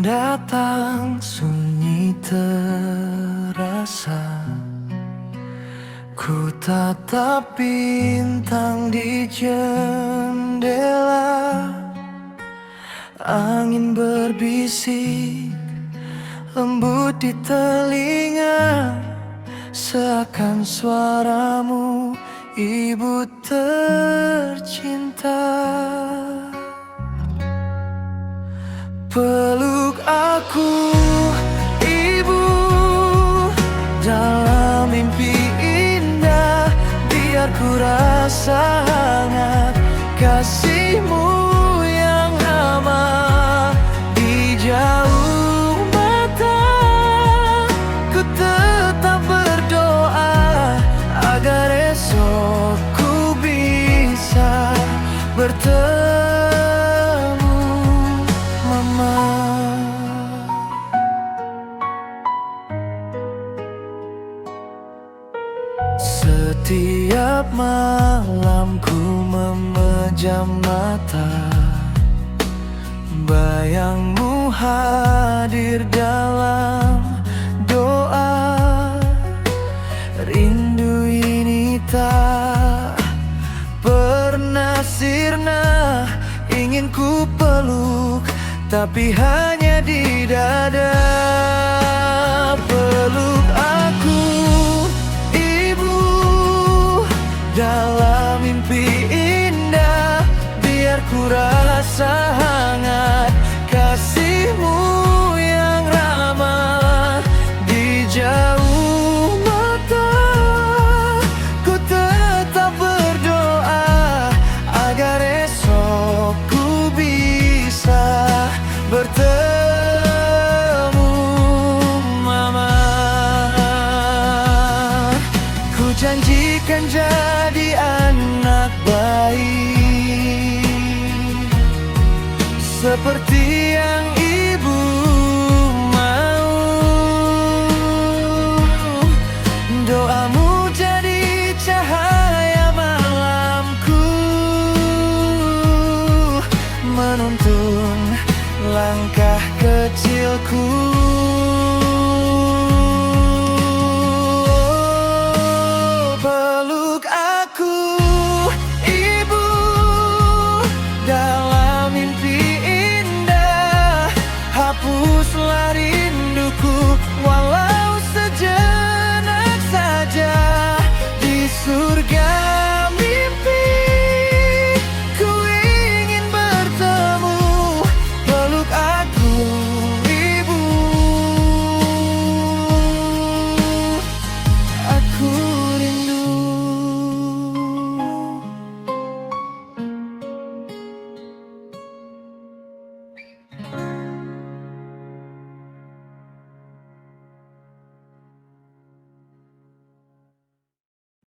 datang sunyi terasa. Ku tatap bintang di jendela. Angin berbisik lembut di telinga, seakan suaramu ibu tercinta. Peluk aku ibu dalam mimpi indah, biar ku rasa hangat kasihmu yang ramah. Di jauh mata ku tetap berdoa agar esok ku bisa bertemu Mama. Setiap malam ku memejam mata, bayangmu hadir dalam doa. Rindu ini tak pernah sirna, ingin ku peluk tapi hanya di dada. Peluk aku ibu dalam mimpi indah, biar ku rasa hangat kasihmu yang ramah. Di jauh mata ku tetap berdoa agar esok ku bisa bertemu Mama. Ku janjikan jadi anak baik seperti yang ibu mau. Doamu jadi cahaya malamku, menuntun langkah kecilku. Peluk aku ibu dalam mimpi indah, hapuslah rinduku walau sejenak saja. Di surga